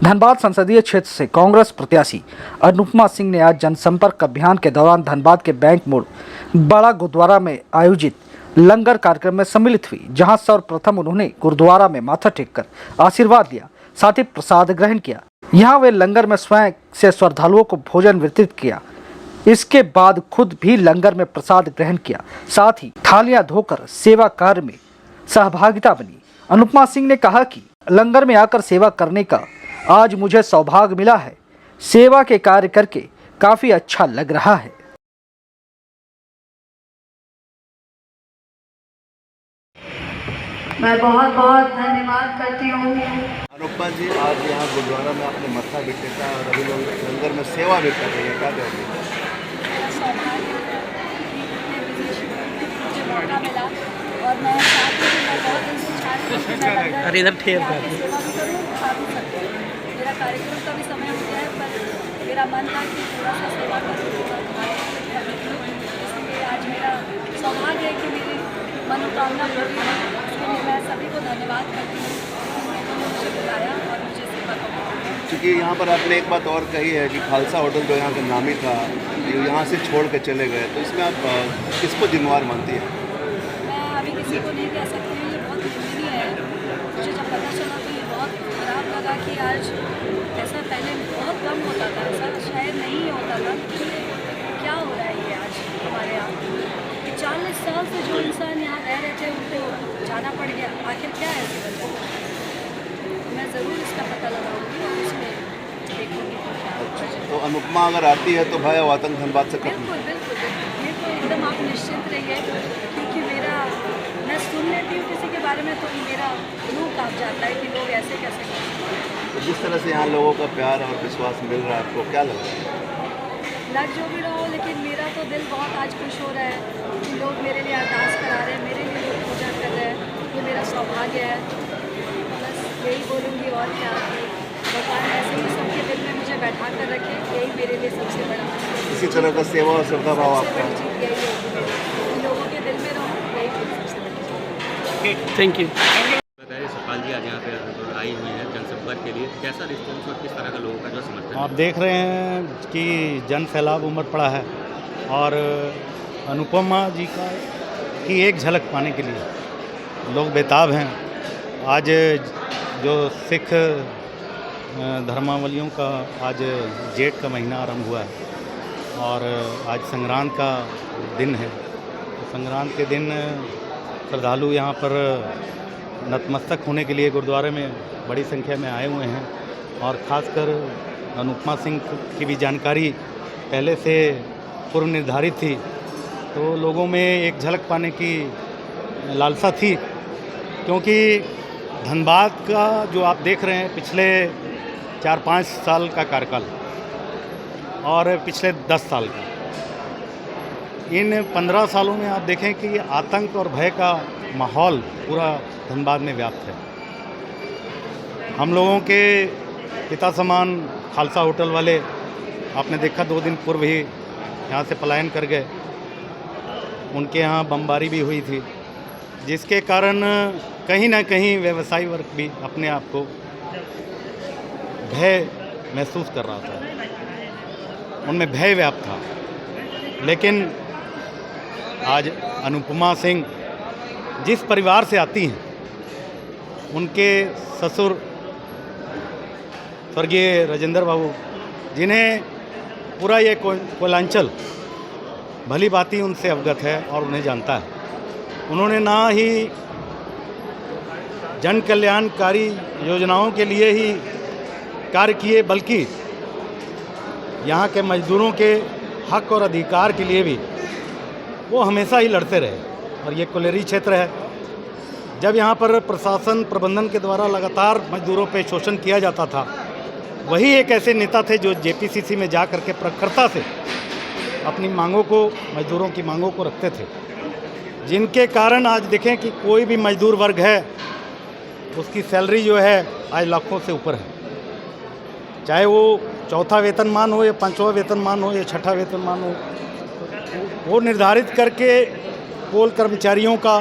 धनबाद संसदीय क्षेत्र से कांग्रेस प्रत्याशी अनुपमा सिंह ने आज जनसंपर्क अभियान के दौरान धनबाद के बैंक मोड़ बड़ा गुरुद्वारा में आयोजित लंगर कार्यक्रम में सम्मिलित हुई, जहां सर्वप्रथम उन्होंने गुरुद्वारा में माथा टेककर आशीर्वाद लिया, साथ ही प्रसाद ग्रहण किया। यहां वे लंगर में स्वयं से श्रद्धालुओं को भोजन वितरित किया। इसके बाद खुद भी लंगर में प्रसाद ग्रहण किया, साथ ही थालियां धोकर सेवा कार्य में सहभागिता बनी। अनुपमा सिंह ने कहा कि लंगर में आकर सेवा करने का आज मुझे सौभाग्य मिला है। सेवा के कार्य करके काफी अच्छा लग रहा है। मैं बहुत बहुत धन्यवाद करती हूँ। अनुपमा जी, आज यहाँ गुरुद्वारा में आपने मत्था भी टेका और अभी लोग लंगर में सेवा भी कर रही है, क्या कहेंगे? मौका मिला और मैं चाहती हूँ, मैं बहुत दिन से अरे इधर ठेर सेवा भी करूँ, खा भी सकूँ। मेरा कार्यक्रम का भी समय हो गया है, पर मेरा मन था कि थोड़ा सा सेवा करूँ और इसलिए आज मेरा सौभाग्य है कि मेरी मनोकामना पूरी है। इसके लिए मैं सभी को धन्यवाद करती हूँ, उन्होंने मुझे बुलाया और मुझे सेवा करवाई। क्योंकि यहाँ पर आपने एक बात और कही है कि खालसा होटल जो यहाँ का नामी था, यहाँ से छोड़ के चले गए, तो इसमें आप किसको जिम्मेवार मानती हैं? मैं अभी किसी को नहीं कह सकती हूँ, ये बहुत ज़रूरी है। मुझे जब पता चला तो ये बहुत ख़राब लगा कि आज ऐसा पहले बहुत कम होता था, ऐसा शायद नहीं होता था। क्या हो रहा है ये आज हमारे यहाँ? 40 साल से जो इंसान यहाँ रह रहे थे उनको जाना पड़ गया, आखिर क्या है ऐसी वजह? मैं ज़रूर इसका पता लगाऊंगी और उसमें देखूंगी क्या। तो अनुपमा अगर आती है तो भय और आतंक धनबाद से खत्म? बिल्कुल बिल्कुल बिल्कुल, ये तो एकदम आप निश्चिंत रहिए, क्योंकि मेरा मैं सुन लेती हूँ किसी के बारे में तो मेरा रूह कांप जाता है कि लोग ऐसे कैसे कर सकते हैं। तो जिस तरह से यहाँ लोगों का प्यार और विश्वास मिल रहा है, आपको क्या लग रहा है? लग जो भी रहो, लेकिन मेरा तो दिल बहुत आज खुश हो रहा है कि लोग मेरे लिए अरदास करा रहे हैं, मेरे लिए लोग पूजा कर रहे हैं। ये मेरा सौभाग्य है। बस यही बोलूँगी और क्या, भगवान ऐसे ही सबके दिल में मुझे बैठा कर रखे, यही मेरे लिए सबसे बड़ा है। इसी तरह का सेवा और श्रद्धा भाव आपका? यही है, लोगों के दिल में रहो, यही मेरी सबसे बड़ी चीज़ है। Thank you. सतपाल जी आज यहाँ पे आई हुई है जनसंपर्क के लिए, कैसा रिस्पॉन्स और किस तरह का लोगों का जो समर्थन? आप देख रहे हैं कि जन सैलाब उमड़ पड़ा है और अनुपमा जी की एक झलक पाने के लिए लोग बेताब हैं। आज जो सिख धर्मावलियों का आज जेठ का महीना आरंभ हुआ है और आज संक्रांत का दिन है। तो संक्रांत के दिन श्रद्धालु यहाँ पर नतमस्तक होने के लिए गुरुद्वारे में बड़ी संख्या में आए हुए हैं और ख़ासकर अनुपमा सिंह की भी जानकारी पहले से पूर्व निर्धारित थी, तो लोगों में एक झलक पाने की लालसा थी। क्योंकि धनबाद का जो आप देख रहे हैं पिछले 4-5 साल का कार्यकाल और पिछले 10 साल का, इन 15 सालों में आप देखें कि आतंक और भय का माहौल पूरा धनबाद में व्याप्त है। हम लोगों के पिता समान खालसा होटल वाले आपने देखा 2 दिन पूर्व ही यहाँ से पलायन कर गए। उनके यहाँ बमबारी भी हुई थी, जिसके कारण कहीं ना कहीं व्यवसायी वर्ग भी अपने आप को भय महसूस कर रहा था, उनमें भय व्याप्त था। लेकिन आज अनुपमा सिंह जिस परिवार से आती हैं, उनके ससुर स्वर्गीय राजेंद्र बाबू, जिन्हें पूरा ये कोयलांचल भली भांति उनसे अवगत है और उन्हें जानता है, उन्होंने ना ही जन कल्याणकारी योजनाओं के लिए ही कार्य किए, बल्कि यहाँ के मजदूरों के हक और अधिकार के लिए भी वो हमेशा ही लड़ते रहे। और ये कोयलेरी क्षेत्र है, जब यहाँ पर प्रशासन प्रबंधन के द्वारा लगातार मजदूरों पे शोषण किया जाता था, वही एक ऐसे नेता थे जो जेपीसीसी में जा करके प्रखरता से अपनी मांगों को, मजदूरों की मांगों को रखते थे, जिनके कारण आज देखें कि कोई भी मजदूर वर्ग है उसकी सैलरी जो है आज लाखों से ऊपर है। चाहे वो 4था वेतनमान हो या 5वां वेतनमान हो या 6ठा वेतनमान हो, वो निर्धारित करके कोल कर्मचारियों का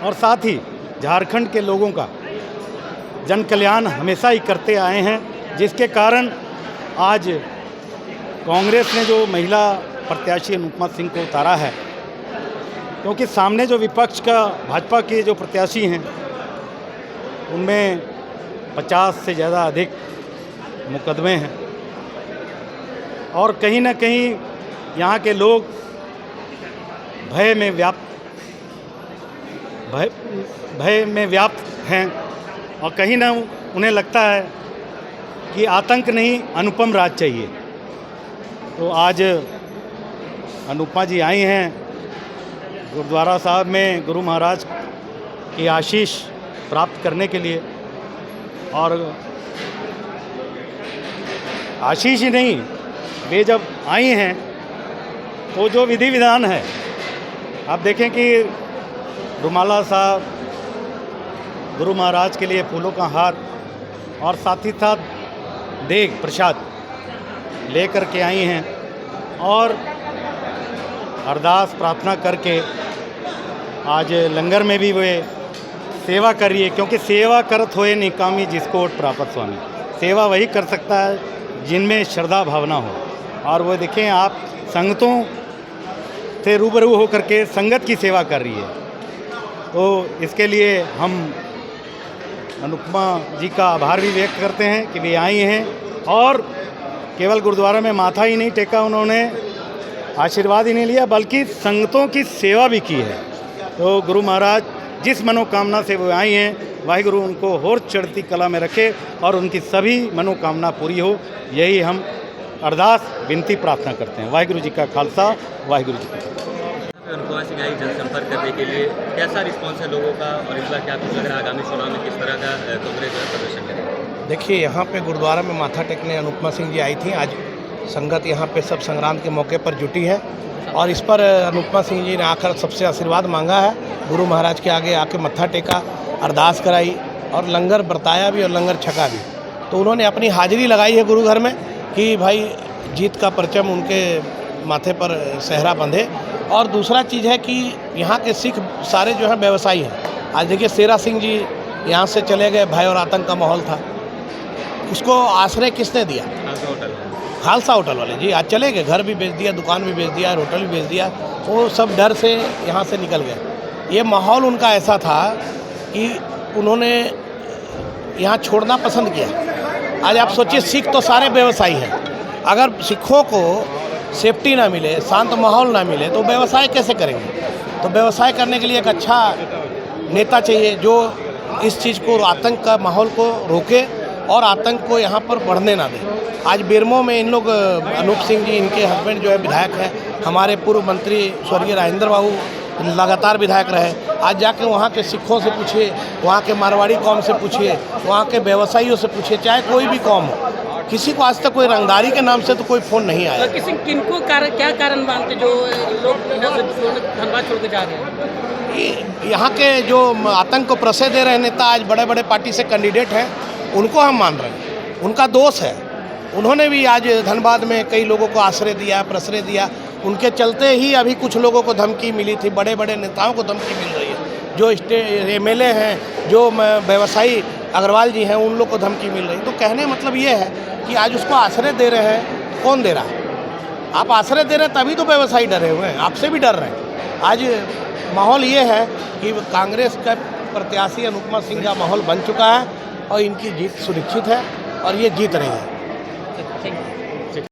और साथ ही झारखंड के लोगों का जन कल्याण हमेशा ही करते आए हैं जिसके कारण आज कांग्रेस ने जो महिला प्रत्याशी अनुपमा सिंह को उतारा है, क्योंकि सामने जो विपक्ष का भाजपा के जो प्रत्याशी हैं उनमें 50 से ज़्यादा अधिक मुकदमे हैं और कहीं ना कहीं यहाँ के लोग भय में व्याप्त हैं और कहीं ना उन्हें लगता है कि आतंक नहीं अनुपम राज चाहिए। तो आज अनुपमा जी आई हैं गुरुद्वारा साहब में गुरु महाराज की आशीष प्राप्त करने के लिए, और आशीष ही नहीं, वे जब आई हैं तो जो विधि विधान है, आप देखें कि रुमाला साहब गुरु महाराज के लिए फूलों का हार और साथ ही साथ देग प्रसाद लेकर के आई हैं और अरदास प्रार्थना करके आज लंगर में भी वे सेवा कर रही है, क्योंकि सेवा करत होए निकामी जिसको ओट प्राप्त स्वामी। सेवा वही कर सकता है जिनमें श्रद्धा भावना हो, और वो देखें आप संगतों से रूबरू होकर के संगत की सेवा कर रही है। तो इसके लिए हम अनुपमा जी का आभार भी व्यक्त करते हैं कि वे आई हैं और केवल गुरुद्वारा में माथा ही नहीं टेका, उन्होंने आशीर्वाद ही नहीं लिया बल्कि संगतों की सेवा भी की है। तो गुरु महाराज जिस मनोकामना से वो आई हैं, वाहिगुरु उनको और चढ़ती कला में रखे और उनकी सभी मनोकामना पूरी हो, यही हम अरदास विनती प्रार्थना करते हैं। वाहिगुरु जी का खालसा, वाहिगुरु जी का। अनुपमा सिंह आई जनसंपर्क करने के लिए, कैसा रिस्पॉन्स है लोगों का और इस बार क्या आपको लग रहा है आगामी चुनाव में किस तरह का कांग्रेस प्रदर्शन करेगी? देखिए, यहाँ पे गुरुद्वारा में माथा टेकने अनुपमा सिंह जी आई थी। आज संगत यहाँ पे सब संग्रांत के मौके पर जुटी है और इस पर अनुपमा सिंह जी ने आकर सबसे आशीर्वाद मांगा है। गुरु महाराज के आगे आके मत्था टेका, अरदास कराई और लंगर बरताया भी और लंगर छका भी। तो उन्होंने अपनी हाजिरी लगाई है गुरु घर में कि भाई जीत का परचम उनके माथे पर सहरा बंधे। और दूसरा चीज़ है कि यहाँ के सिख सारे जो हैं व्यवसायी हैं। आज देखिए शेरा सिंह जी यहाँ से चले गए, भय और आतंक का माहौल था, उसको आश्रय किसने दिया? खालसा होटल वाले जी। आज चले गए, घर भी बेच दिया, दुकान भी बेच दिया, होटल भी बेच दिया, वो सब डर से यहाँ से निकल गए। ये माहौल उनका ऐसा था कि उन्होंने यहाँ छोड़ना पसंद किया। आज आप सोचिए, सिख तो सारे व्यवसायी हैं, अगर सिखों को सेफ्टी ना मिले, शांत माहौल ना मिले तो व्यवसाय कैसे करेंगे? तो व्यवसाय करने के लिए एक अच्छा नेता चाहिए जो इस चीज़ को, आतंक का माहौल को रोके और आतंक को यहाँ पर बढ़ने ना दे। आज बेरमो में इन लोग, अनूप सिंह जी इनके हस्बैंड जो है विधायक हैं, हमारे पूर्व मंत्री स्वर्गीय राजेंद्र बाबू लगातार विधायक रहे। आज जाके वहाँ के सिखों से पूछिए, वहाँ के मारवाड़ी कौम से पूछिए, वहाँ के व्यवसायियों से पूछिए, चाहे कोई भी कौम हो, किसी को आज तक कोई रंगदारी के नाम से तो कोई फ़ोन नहीं आया। किसी किनको क्या कारण मानते जो लोग यहाँ से धनबाद छोड़ के जा रहे हैं? यहाँ के जो आतंक को प्रश्रय दे रहे नेता आज बड़े बड़े पार्टी से कैंडिडेट हैं, उनको हम मान रहे हैं। उनका दोष है, उन्होंने भी आज धनबाद में कई लोगों को आश्रय दिया, प्रश्रय दिया। उनके चलते ही अभी कुछ लोगों को धमकी मिली थी, बड़े बड़े नेताओं को धमकी मिल रही है। जो MLA हैं, जो व्यवसायी अग्रवाल जी हैं, उन लोग को धमकी मिल रही। तो कहने मतलब ये है कि आज उसको आश्रय दे रहे हैं, कौन दे रहा है? आप आश्रय दे रहे हैं तभी तो व्यवसायी डरे हुए हैं, आपसे भी डर रहे हैं। आज माहौल ये है कि कांग्रेस का प्रत्याशी अनुपमा सिंह का माहौल बन चुका है और इनकी जीत सुनिश्चित है और ये जीत रही है।